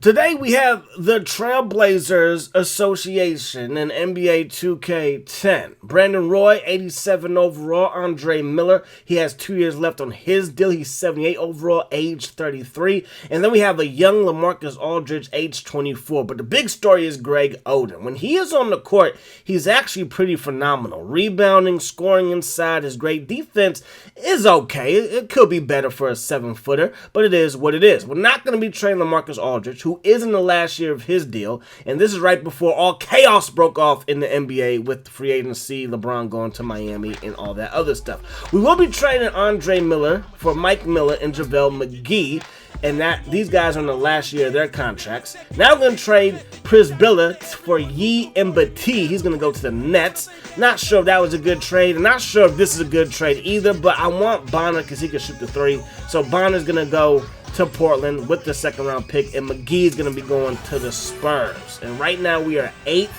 Today we have the Trailblazers Association in NBA 2K10. Brandon Roy, 87 overall. Andre Miller, he has 2 years left on his deal. He's 78 overall, age 33. And then we have a young LaMarcus Aldridge, age 24. But the big story is Greg Oden. When he is on the court, he's actually pretty phenomenal. Rebounding, scoring inside, his great defense is okay. It could be better for a 7-footer, but it is what it is. We're not going to be trading LaMarcus Aldridge, who is in the last year of his deal, and this is right before all chaos broke off in the NBA with free agency, LeBron going to Miami, and all that other stuff. We will be trading Andre Miller for Mike Miller and JaVale McGee, and these guys are in the last year of their contracts. Now we're going to trade Prisbilla for Yi Mbati. He's going to go to the Nets. Not sure if that was a good trade. I'm not sure if this is a good trade either, but I want Bonner because he can shoot the three. So Bonner's going to go to Portland with the second-round pick, and McGee's going to be going to the Spurs. And right now we are 8th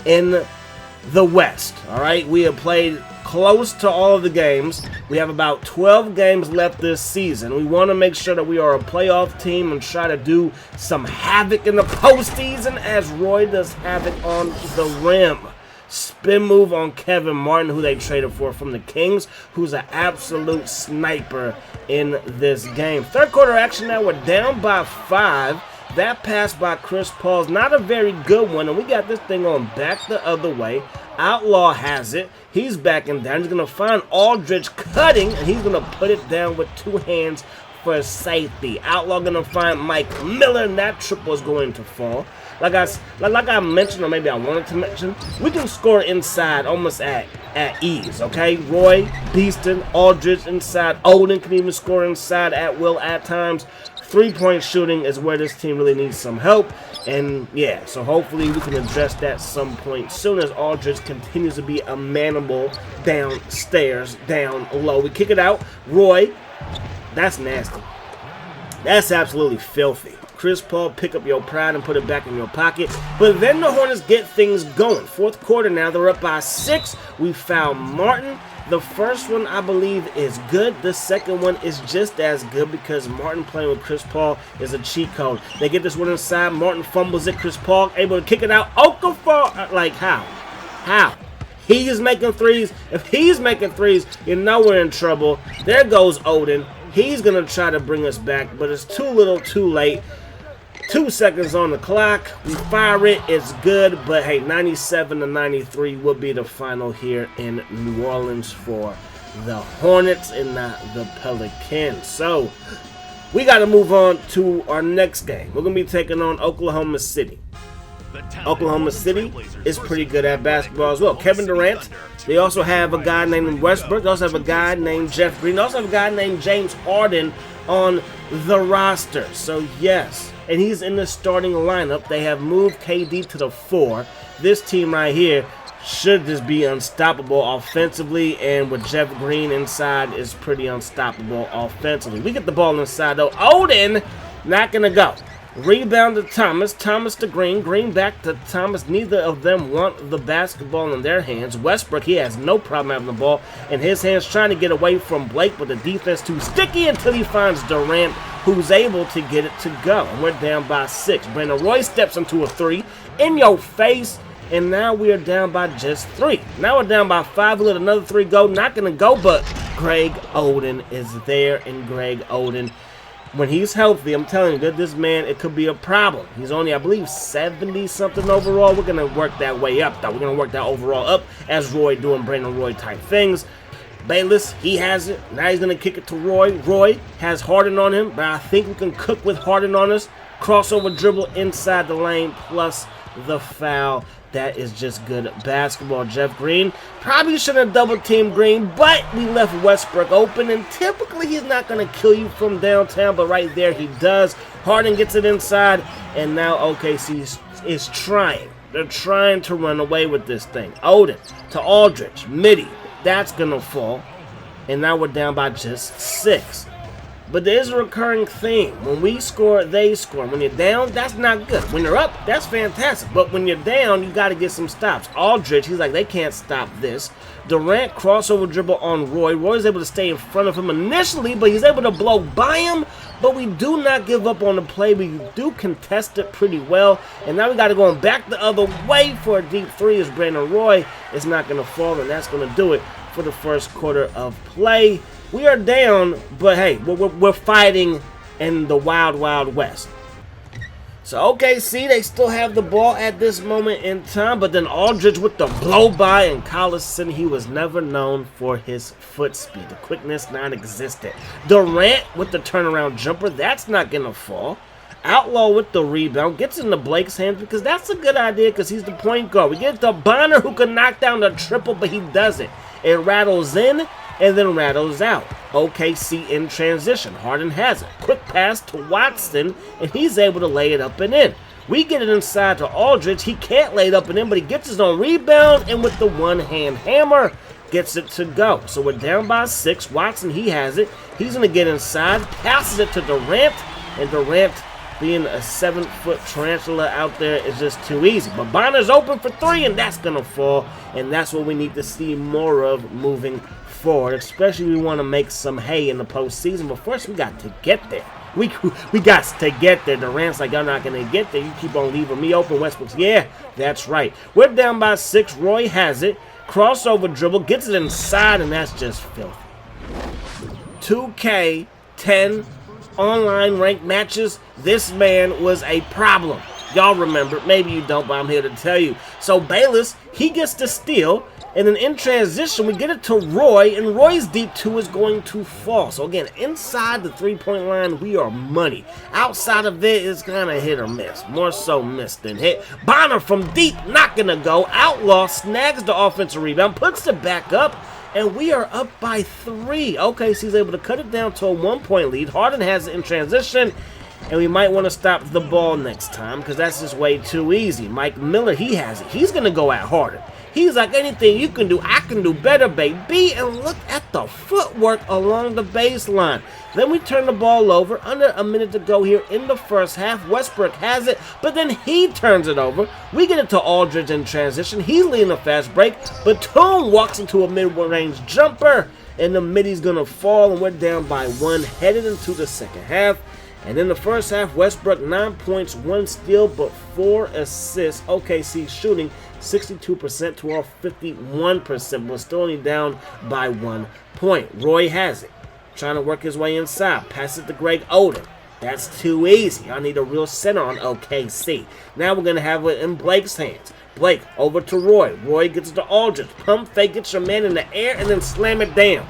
in the West. All right, we have played close to all of the games. We have about 12 games left this season. We want to make sure that we are a playoff team and try to do some havoc in the postseason as Roy does havoc on the rim. Spin move on Kevin Martin, who they traded for from the Kings, who's an absolute sniper in this game. Third quarter action now, we're down by 5. That pass by Chris Paul is not a very good one, and we got this thing on back the other way. Outlaw has it. He's backing down. He's going to find Aldridge cutting, and he's going to put it down with 2 hands for safety. Outlaw going to find Mike Miller, and that triple is going to fall. Like I mentioned, or maybe I wanted to mention, we can score inside almost at ease, okay? Roy, Beaston, Aldridge inside. Oden can even score inside at will at times. 3-point shooting is where this team really needs some help. And yeah, so hopefully we can address that some point soon as Aldridge continues to be a manable downstairs, down low. We kick it out. Roy, that's nasty. That's absolutely filthy. Chris Paul, pick up your pride and put it back in your pocket. But then the Hornets get things going. Fourth quarter now, they're up by 6. We foul Martin. The first one, I believe, is good. The second one is just as good because Martin playing with Chris Paul is a cheat code. They get this one inside. Martin fumbles it. Chris Paul able to kick it out. Okafor, like how? How? He is making threes. If he's making threes, you know we're in trouble. There goes Oden. He's going to try to bring us back, but it's too little, too late. 2 seconds on the clock. We fire it. It's good. But, hey, 97-93 will be the final here in New Orleans for the Hornets and not the Pelicans. So, we got to move on to our next game. We're going to be taking on Oklahoma City. Oklahoma City is pretty good at basketball as well. Kevin Durant. They also have a guy named Westbrook. They also have a guy named Jeff Green. They also have a guy named James Harden on the roster. So, yes. And he's in the starting lineup. They have moved KD to the 4. This team right here should just be unstoppable offensively. And with Jeff Green inside, is pretty unstoppable offensively. We get the ball inside, though. Oden, not going to go. Rebound to Thomas. Thomas to Green. Green back to Thomas. Neither of them want the basketball in their hands. Westbrook, he has no problem having the ball in his hands, trying to get away from Blake, but the defense too sticky until he finds Durant, who's able to get it to go. And we're down by 6. Brandon Roy steps into a 3 in your face, and now we are down by just 3. Now we're down by 5. We let another 3 go. Not going to go, but Greg Oden is there, and Greg Oden, when he's healthy, I'm telling you, that this man, it could be a problem. He's only, I believe, 70-something overall. We're going to work that way up, though. We're going to work that overall up as Roy doing Brandon Roy-type things. Bayless, he has it. Now he's going to kick it to Roy. Roy has Harden on him, but I think we can cook with Harden on us. Crossover dribble inside the lane plus the foul. That is just good basketball. Jeff Green probably shouldn't have double-teamed Green, but we left Westbrook open, and typically he's not going to kill you from downtown, but right there he does. Harden gets it inside, and now OKC is trying. They're trying to run away with this thing. Oden to Aldridge. Midi. That's going to fall, and now we're down by just 6. But there's a recurring theme. When we score, they score. When you're down, that's not good. When you're up, that's fantastic. But when you're down, you got to get some stops. Aldridge, he's like, they can't stop this. Durant crossover dribble on Roy. Roy's able to stay in front of him initially, but he's able to blow by him. But we do not give up on the play. We do contest it pretty well. And now we got to go back the other way for a deep three as Brandon Roy is not going to fall, and that's going to do it for the first quarter of play. We are down, but hey, we're fighting in the wild, wild west. So OKC, they still have the ball at this moment in time, but then Aldridge with the blow-by, and Collison, he was never known for his foot speed. The quickness non-existent. Durant with the turnaround jumper, that's not going to fall. Outlaw with the rebound, gets into Blake's hands because that's a good idea because he's the point guard. We get to Bonner who can knock down the triple, but he doesn't. It rattles in and then rattles out. OKC in transition. Harden has it. Quick pass to Watson, and he's able to lay it up and in. We get it inside to Aldridge. He can't lay it up and in, but he gets his own rebound, and with the one-hand hammer, gets it to go. So we're down by 6. Watson, he has it. He's going to get inside, passes it to Durant, and Durant, being a 7-foot tarantula out there, is just too easy. But Bonner's open for 3, and that's going to fall, and that's what we need to see more of moving forward, especially we want to make some hay in the postseason. But first, we got to get there. We got to get there. Durant's like, I'm not going to get there. You keep on leaving me open. Westbrook's, yeah, that's right. We're down by 6. Roy has it. Crossover dribble. Gets it inside, and that's just filthy. 2K10 online ranked matches. This man was a problem. Y'all remember. Maybe you don't, but I'm here to tell you. So Bayless, he gets the steal. And then in transition, we get it to Roy, and Roy's deep 2 is going to fall. So again, inside the three-point line, we are money. Outside of it, it's kind of hit or miss. More so miss than hit. Bonner from deep, not going to go. Outlaw snags the offensive rebound, puts it back up, and we are up by 3. Okay, so he's able to cut it down to a 1-point lead. Harden has it in transition, and we might want to stop the ball next time because that's just way too easy. Mike Miller, he has it. He's going to go at Harden. He's like, anything you can do, I can do better, baby. And look at the footwork along the baseline. Then we turn the ball over. Under a minute to go here in the first half. Westbrook has it, but then he turns it over. We get it to Aldridge in transition. He's leading a fast break. Batum walks into a mid-range jumper, and the middy's going to fall, and we're down by 1 headed into the second half. And in the first half, Westbrook 9 points, 1 steal, but 4 assists. OKC shooting 62% to our 51%. We're still only down by 1 point. Roy has it. Trying to work his way inside. Pass it to Greg Oden. That's too easy. I need a real center on OKC. Now we're going to have it in Blake's hands. Blake over to Roy. Roy gets it to Aldridge. Pump fake, gets your man in the air, and then slam it down.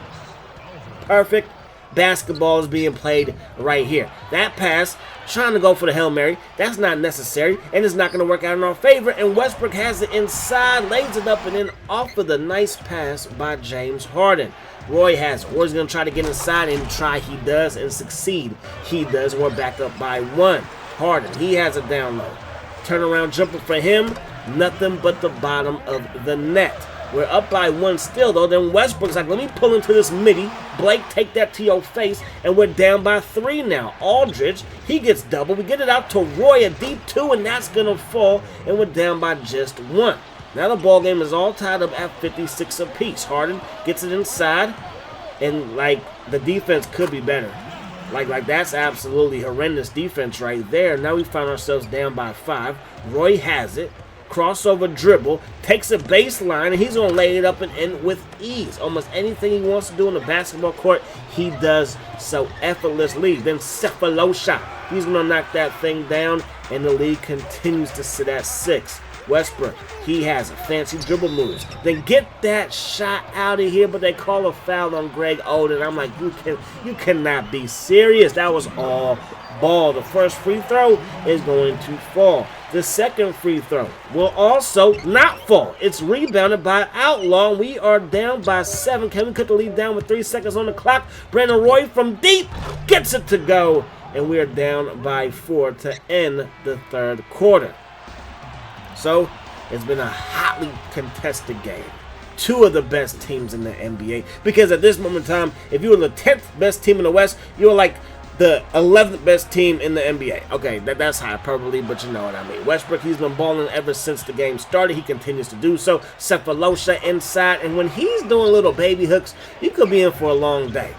Perfect. Basketball is being played right here. That pass, trying to go for the Hail Mary, that's not necessary, and it's not going to work out in our favor, and Westbrook has it inside, lays it up, and then off of the nice pass by James Harden. Roy has it. Roy's going to try to get inside, and try he does, and succeed he does. We're back up by 1. Harden, he has it down low. Turnaround jumper for him, nothing but the bottom of the net. We're up by 1 still, though. Then Westbrook's like, let me pull into this midi. Blake, take that to your face. And we're down by 3 now. Aldridge, he gets double. We get it out to Roy, a deep 2, and that's going to fall. And we're down by just 1. Now the ball game is all tied up at 56 apiece. Harden gets it inside. And, like, the defense could be better. Like that's absolutely horrendous defense right there. Now we find ourselves down by 5. Roy has it. Crossover dribble, takes a baseline, and he's going to lay it up and in with ease. Almost anything he wants to do on the basketball court, he does so effortlessly. Then Cephalosha, he's going to knock that thing down, and the lead continues to sit at 6. Westbrook, he has a fancy dribble moves. Then get that shot out of here, but they call a foul on Greg Oden. I'm like, you cannot be serious. That was all ball. The first free throw is going to fall. The second free throw will also not fall. It's rebounded by Outlaw. We are down by 7. Can we cut the lead down with 3 seconds on the clock? Brandon Roy from deep gets it to go. And we are down by 4 to end the third quarter. So it's been a hotly contested game. 2 of the best teams in the NBA. Because at this moment in time, if you were the 10th best team in the West, you were like the 11th best team in the NBA. Okay, that's hyperbole, but you know what I mean. Westbrook, he's been balling ever since the game started. He continues to do so. Cephalosha inside, and when he's doing little baby hooks, you could be in for a long day.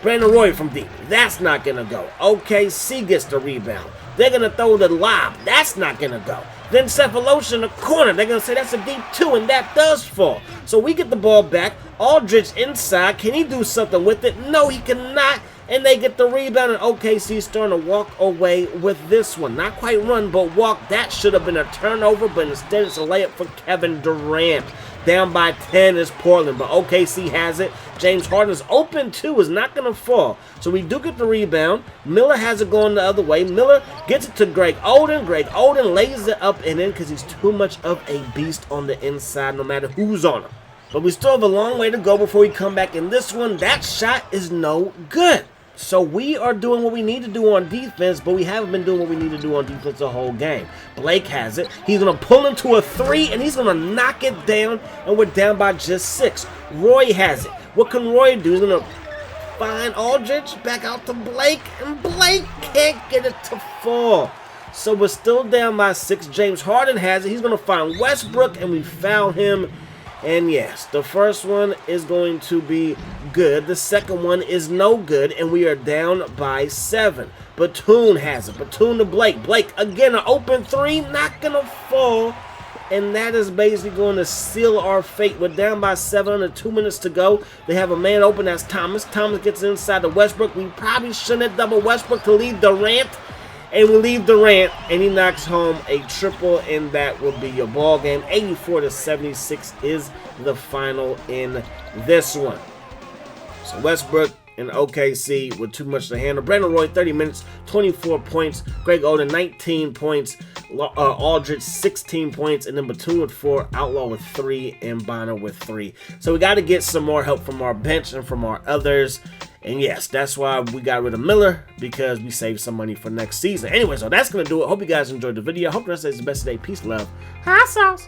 Brandon Roy from deep. That's not going to go. OKC gets the rebound. They're going to throw the lob. That's not going to go. Then Cephalosha in the corner. They're going to say that's a deep 2, and that does fall. So we get the ball back. Aldridge inside. Can he do something with it? No, he cannot. And they get the rebound, and OKC starting to walk away with this one. Not quite run, but walk. That should have been a turnover, but instead it's a layup for Kevin Durant. Down by 10 is Portland, but OKC has it. James Harden's open too, is not going to fall. So we do get the rebound. Miller has it going the other way. Miller gets it to Greg Oden. Greg Oden lays it up and in because he's too much of a beast on the inside no matter who's on him. But we still have a long way to go before we come back in this one. That shot is no good. So we are doing what we need to do on defense, but we haven't been doing what we need to do on defense the whole game. Blake has it. He's going to pull into a 3, and he's going to knock it down, and we're down by just 6. Roy has it. What can Roy do? He's going to find Aldridge, back out to Blake, and Blake can't get it to fall. So we're still down by 6. James Harden has it. He's going to find Westbrook, and we found him. And yes, the first one is going to be good. The second one is no good, and we are down by 7. Batum has it. Batum to Blake. Blake, again, an open 3, not going to fall. And that is basically going to seal our fate. We're down by 7 under 2 minutes to go. They have a man open. That's Thomas. Thomas gets inside to Westbrook. We probably shouldn't have double Westbrook to leave Durant. And we leave Durant, and he knocks home a triple, and that will be your ball game. 84-76 is the final in this one. So Westbrook and OKC with too much to handle. Brandon Roy, 30 minutes, 24 points. Greg Oden, 19 points. Aldridge, 16 points. And then Batum with 4, Outlaw with 3, and Bonner with 3. So we got to get some more help from our bench and from our others. And yes, that's why we got rid of Miller, because we saved some money for next season. Anyway, so that's going to do it. Hope you guys enjoyed the video. Hope the rest of the best today. Peace, love. Hot sauce.